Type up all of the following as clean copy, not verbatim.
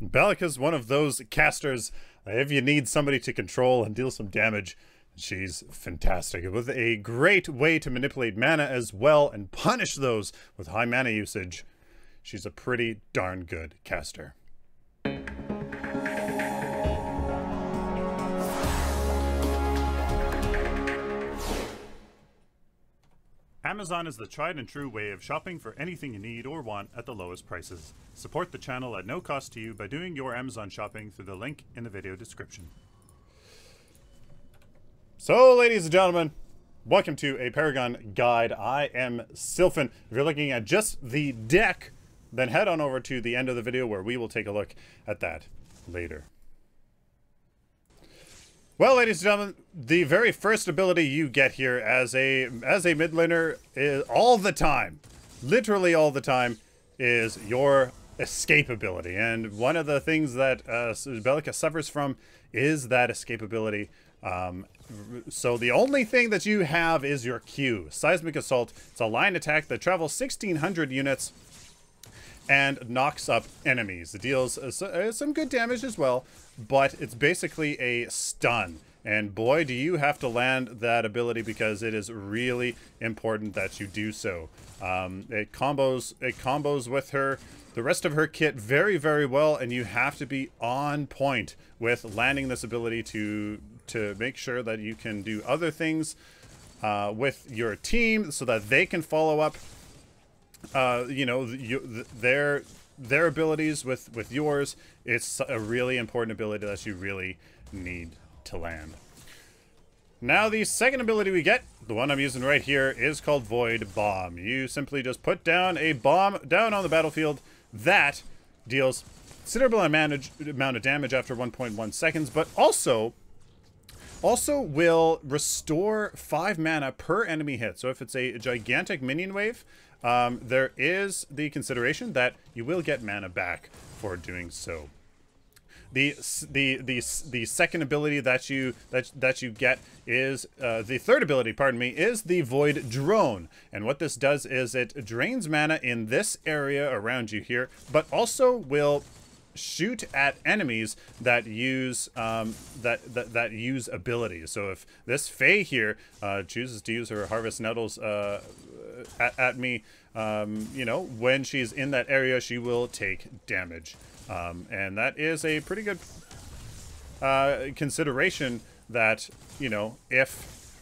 Belica's one of those casters, if you need somebody to control and deal some damage, she's fantastic. With a great way to manipulate mana as well and punish those with high mana usage. She's a pretty darn good caster. Amazon is the tried and true way of shopping for anything you need or want at the lowest prices. Support the channel at no cost to you by doing your Amazon shopping through the link in the video description. So, ladies and gentlemen, welcome to a Paragon Guide. I am Sylphin. If you're looking at just the deck, then head on over to the end of the video where we will take a look at that later. Well, ladies and gentlemen, the very first ability you get here as a mid laner is all the time, literally all the time, is your escape ability. And one of the things that Belica suffers from is that escape ability. So the only thing that you have is your Q, Seismic Assault. It's a line attack that travels 1,600 units and knocks up enemies. It deals some good damage as well, but it's basically a stun. And boy, do you have to land that ability because it is really important that you do so. It combos with the rest of her kit very, very well, and you have to be on point with landing this ability to make sure that you can do other things with your team so that they can follow up you know, their abilities with yours. It's a really important ability that you really need to land. Now the second ability we get, the one I'm using right here, is called Void Bomb. You simply just put down a bomb down on the battlefield that deals considerable amount of damage after 1.1 seconds, but also will restore 5 mana per enemy hit. So if it's a gigantic minion wave, there is the consideration that you will get mana back for doing so. The second ability that you get is the third ability, pardon me, is the Void Drone. And what this does is it drains mana in this area around you here, but also will shoot at enemies that use that use abilities. So if this Fae here chooses to use her Harvest Nettles at me, you know, when she's in that area, she will take damage, and that is a pretty good consideration. That, you know, if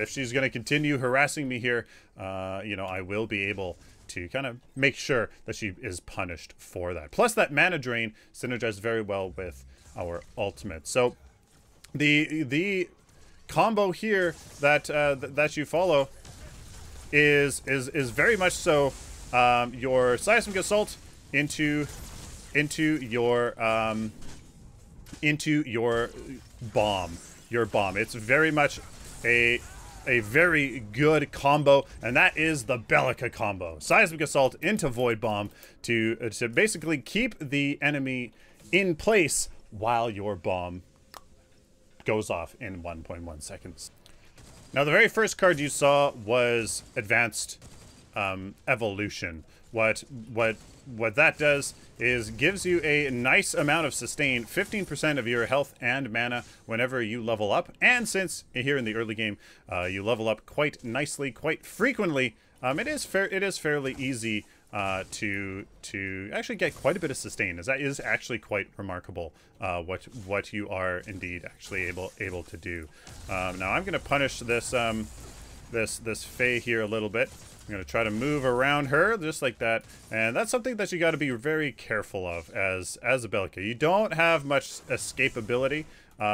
she's going to continue harassing me here, you know, I will be able to kind of make sure that she is punished for that. Plus that mana drain synergizes very well with our ultimate. So the combo here that that you follow is very much so your Seismic Assault into your bomb. It's very much a very good combo, and that is the Belica combo. Seismic Assault into Void Bomb to basically keep the enemy in place while your bomb goes off in 1.1 seconds. Now, the very first card you saw was Advanced Evolution. What that does is gives you a nice amount of sustain, 15% of your health and mana whenever you level up. And since here in the early game you level up quite nicely, quite frequently, it is fairly easy to actually get quite a bit of sustain. As that is actually quite remarkable what you are indeed actually able to do. Now I'm going to punish this this Fae here a little bit. I'm going to try to move around her just like that, and that's something that you got to be very careful of as a Belica. You don't have much escapability,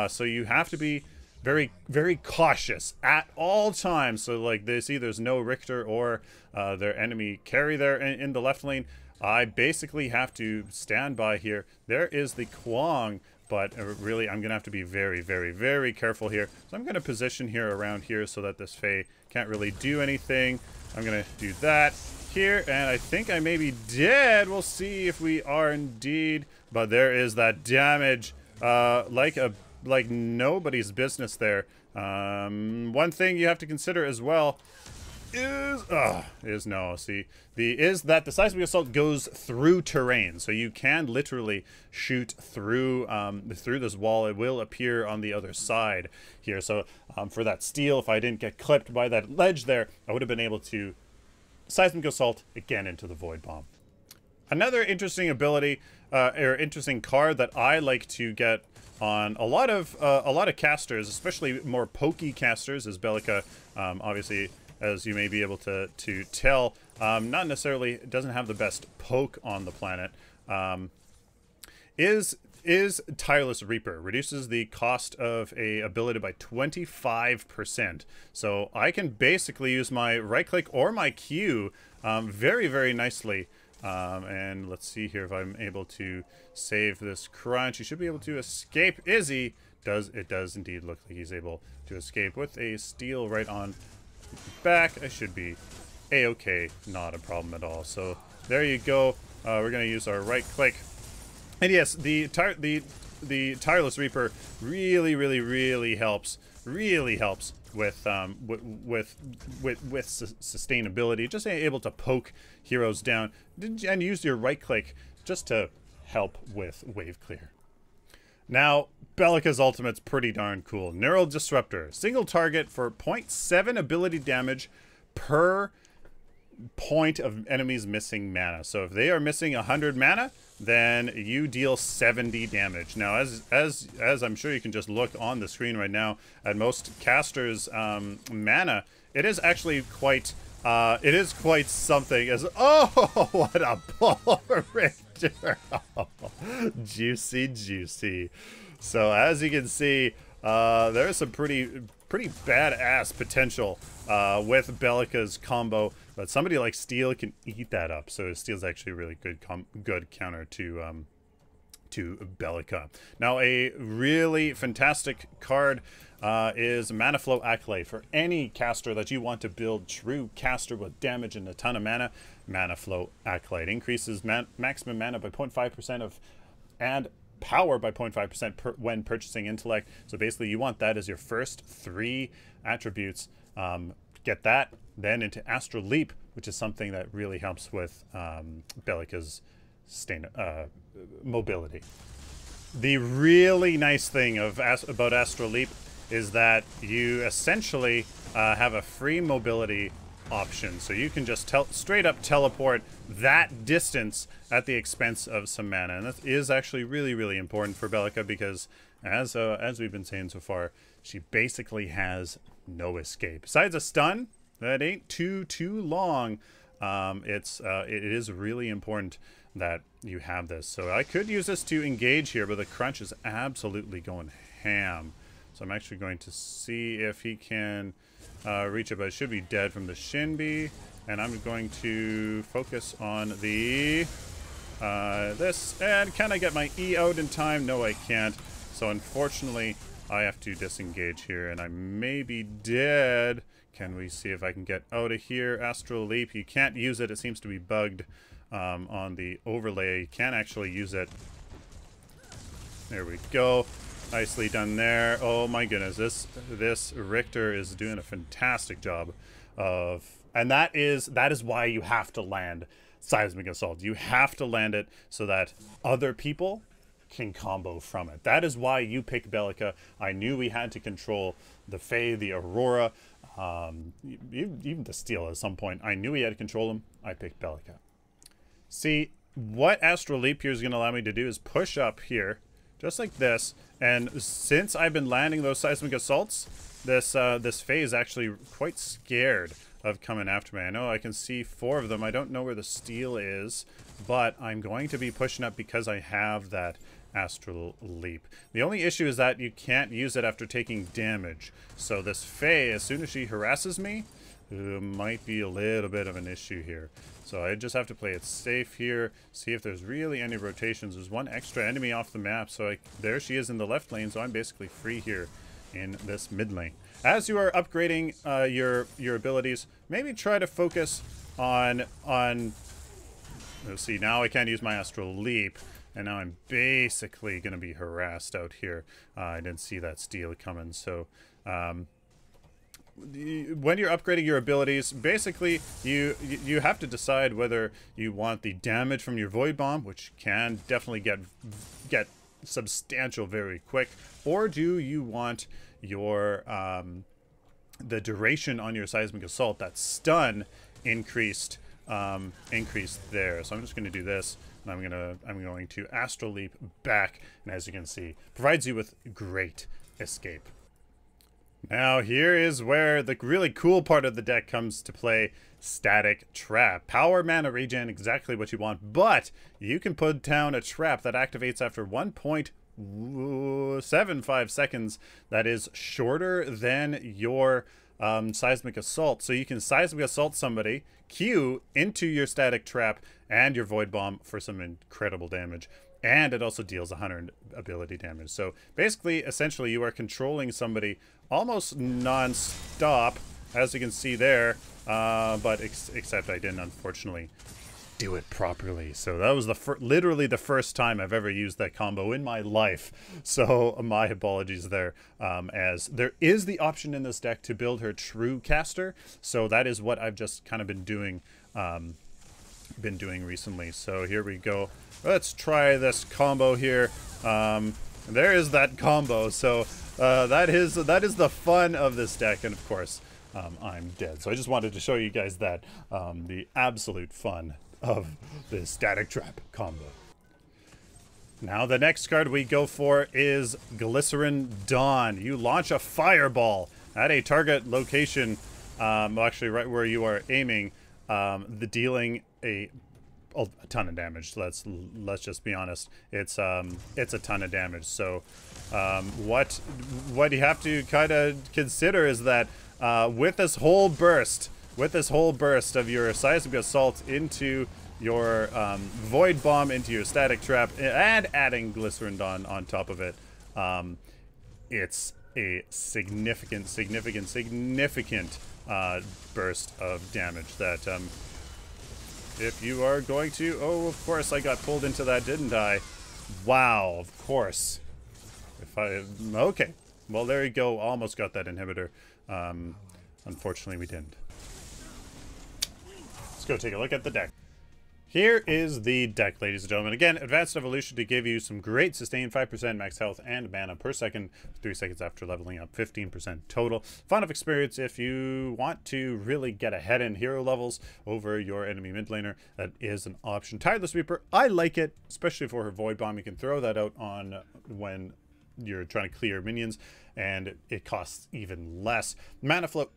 so you have to be very, very cautious at all times. So like they see there's no Richter or their enemy carry there in the left lane. I basically have to stand by here. There is the Kwang, but really I'm gonna have to be very, very, very careful here. So I'm gonna position here around here so that this Fae can't really do anything. I'm gonna do that here, and I think I may be dead. We'll see if we are indeed, but there is that damage like nobody's business there. One thing you have to consider as well is no. See, the seismic assault goes through terrain, so you can literally shoot through through this wall. It will appear on the other side here. So for that steel, if I didn't get clipped by that ledge there, I would have been able to seismic assault again into the void bomb. Another interesting ability or interesting card that I like to get on a lot of casters, especially more pokey casters, is Belica. Obviously, as you may be able to tell, not necessarily doesn't have the best poke on the planet. Is Tireless Reaper. Reduces the cost of a ability by 25%. So I can basically use my right click or my Q very, very nicely. And let's see here if I'm able to save this crunch. He should be able to escape. Izzy it does indeed look like he's able to escape with a steal right on back. I should be a-okay, not a problem at all. So there you go. We're gonna use our right click. And yes, the Tireless Reaper really helps. Really helps with sustainability. Just able to poke heroes down and use your right click just to help with wave clear. Now, Belica's ultimate's pretty darn cool. Neural Disruptor. Single target for 0.7 ability damage per point of enemies missing mana. So if they are missing 100 mana, then you deal 70 damage. Now, as I'm sure you can just look on the screen right now at most casters' mana, it is actually quite something. As what a ball ranger! Juicy. So as you can see, there is some pretty badass potential with Belica's combo, but somebody like Steel can eat that up. So Steel's actually a really good counter to Belica. Now, a really fantastic card is Mana Flow Acolyte. For any caster that you want to build true caster with damage and a ton of mana, Mana Flow Acolyte increases maximum mana by 0.5% and power by 0.5% when purchasing intellect. So basically you want that as your first 3 attributes. Get that, then into Astral Leap, which is something that really helps with Belica's mobility. The really nice thing about Astral Leap is that you essentially have a free mobility option, so you can just straight up teleport that distance at the expense of some mana, and that is actually really important for Belica, because as we've been saying so far, she basically has no escape. Besides a stun, that ain't too long. It is really important that you have this. So I could use this to engage here, but the crunch is absolutely going ham. So I'm actually going to see if he can reach it, but it should be dead from the Shinbi. And I'm going to focus on the this. And can I get my E out in time? No, I can't. So unfortunately, I have to disengage here, and I may be dead. Can we see if I can get out of here? Astral Leap. You can't use it. It seems to be bugged on the overlay. You can't actually use it. There we go. Nicely done there. Oh my goodness, this Richter is doing a fantastic job of, and that is why you have to land Seismic Assault. You have to land it so that other people can combo from it. That is why you pick Belica. I knew we had to control the Fae, the Aurora, even the Steel at some point. I knew we had to control them. I picked Belica. See, what Astral Leap here is going to allow me to do is push up here, just like this. And since I've been landing those Seismic Assaults, this Fae is actually quite scared of coming after me. I know I can see 4 of them. I don't know where the Steel is, but I'm going to be pushing up because I have that Astral Leap. The only issue is that you can't use it after taking damage. So this Fae, as soon as she harasses me, might be a little bit of an issue here. So I just have to play it safe here, see if there's really any rotations. There's one extra enemy off the map, so there she is in the left lane, so I'm basically free here in this mid lane. As you are upgrading your abilities, maybe try to focus on let's see, now I can't use my Astral Leap, and now I'm basically going to be harassed out here. I didn't see that Steel coming, so when you're upgrading your abilities, basically you have to decide whether you want the damage from your Void Bomb, which can definitely get substantial very quick, or do you want your the duration on your Seismic Assault, that stun, increased there. So I'm just going to do this, and I'm going to Astral Leap back, and as you can see, provides you with great escape. Now here is where the really cool part of the deck comes to play. Static Trap. Power, mana regen, exactly what you want, but you can put down a trap that activates after 1.75 seconds that is shorter than your Seismic Assault. So you can Seismic Assault somebody, Q into your Static Trap and your Void Bomb for some incredible damage. And it also deals 100 ability damage. So basically, essentially, you are controlling somebody almost non-stop, as you can see there. But except I didn't, unfortunately, do it properly. So that was literally the first time I've ever used that combo in my life. So my apologies there. As there is the option in this deck to build her True Caster. So that is what I've just kind of been doing recently. So here we go. Let's try this combo here. There is that combo. So that is the fun of this deck, and of course I'm dead. So I just wanted to show you guys that the absolute fun of the Static Trap combo. Now the next card we go for is Glycerin Dawn. You launch a fireball at a target location, actually right where you are aiming, dealing a ton of damage. Let's just be honest. It's a ton of damage. So what you have to kind of consider is that with this whole burst of your Seismic Assault into your Void Bomb, into your Static Trap, and adding Glycerin Dawn on top of it, it's a significant burst of damage that if you are going to... Oh, of course, I got pulled into that, didn't I? Wow, of course. Okay. Well, there you go. Almost got that inhibitor. Unfortunately, we didn't. Let's go take a look at the deck. Here is the deck, ladies and gentlemen. Again, Advanced Evolution to give you some great sustain, 5% max health and mana per second, 3 seconds after leveling up, 15% total. Fun of experience if you want to really get ahead in hero levels over your enemy mid laner. That is an option. Tireless Reaper, I like it, especially for her Void Bomb. You can throw that out on when you're trying to clear minions, and it costs even less. Mana Flow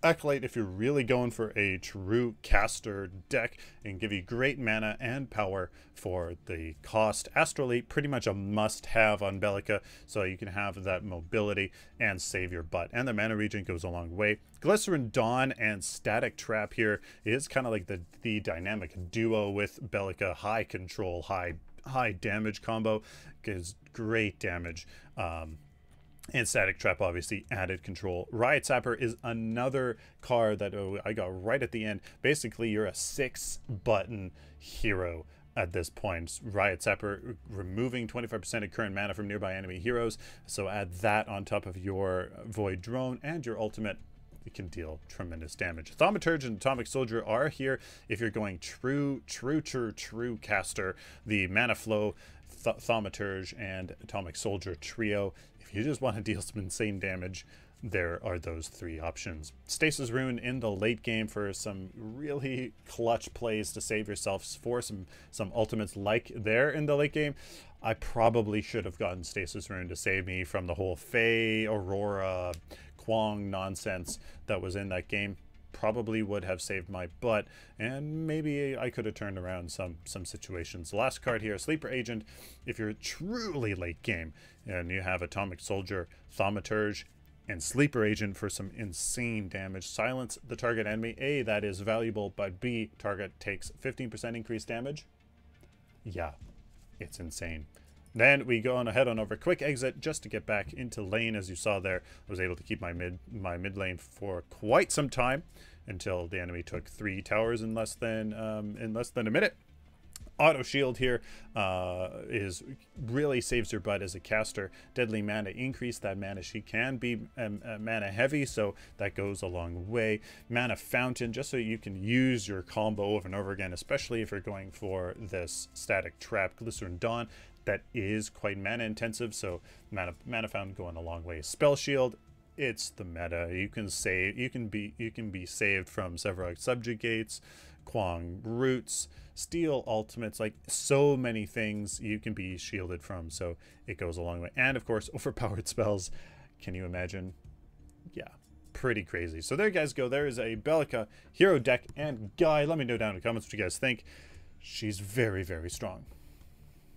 Acolyte, if you're really going for a true caster deck, and give you great mana and power for the cost. Astral Leap, pretty much a must-have on Belica, so you can have that mobility and save your butt. And the mana regen goes a long way. Glycerin Dawn and Static Trap here is kind of like the dynamic duo with Belica. High control, high damage combo, gives great damage. And Static Trap, obviously, added control. Riot Sapper is another card that I got right at the end. Basically, you're a 6-button hero at this point. Riot Sapper removing 25% of current mana from nearby enemy heroes. So add that on top of your Void Drone and your ultimate. It can deal tremendous damage. Thaumaturge and Atomic Soldier are here if you're going true caster. The Mana Flow, Thaumaturge, and Atomic Soldier trio. If you just want to deal some insane damage, there are those 3 options. Stasis Rune in the late game for some really clutch plays to save yourself for some ultimates like there in the late game. I probably should have gotten Stasis Rune to save me from the whole Faye, Aurora, Kwong nonsense that was in that game. Probably would have saved my butt, and maybe I could have turned around some situations. The last card here, Sleeper Agent. If you're truly late game and you have Atomic Soldier, Thaumaturge, and Sleeper Agent for some insane damage, silence the target enemy. A, that is valuable, but B, target takes 15% increased damage. Yeah, it's insane. Then we go on ahead on over quick exit just to get back into lane. As you saw there, I was able to keep my mid lane for quite some time until the enemy took 3 towers in less than a minute. auto shield here is really saves your butt as a caster. Deadly mana increase. That mana, she can be mana heavy, so that goes a long way. Mana fountain, just so you can use your combo over and over again, especially if you're going for this static trap Glycerin Dawn that is quite mana intensive, so mana fountain going a long way. Spell shield, it's the meta. You can save, you can be saved from several subjugates, Kwang roots, steel ultimates, like so many things you can be shielded from, so it goes a long way. And of course, overpowered spells. Can you imagine? Yeah, pretty crazy. So there you guys go. There is a Belica hero deck, and Guy, let me know down in the comments what you guys think. She's very, very strong.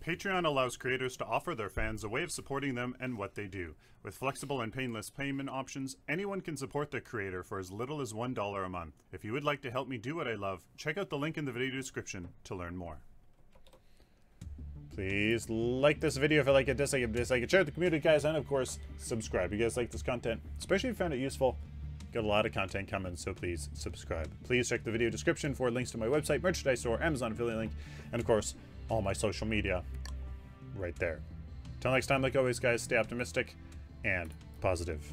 Patreon allows creators to offer their fans a way of supporting them and what they do. With flexible and painless payment options, anyone can support their creator for as little as $1 a month. If you would like to help me do what I love, check out the link in the video description to learn more. Please like this video if you like it, dislike it, share it with the community, guys, and of course, subscribe. If you guys like this content, especially if you found it useful. Got a lot of content coming, so please subscribe. Please check the video description for links to my website, merchandise store, Amazon affiliate link, and of course, all my social media right there. Till next time, like always, guys, stay optimistic and positive.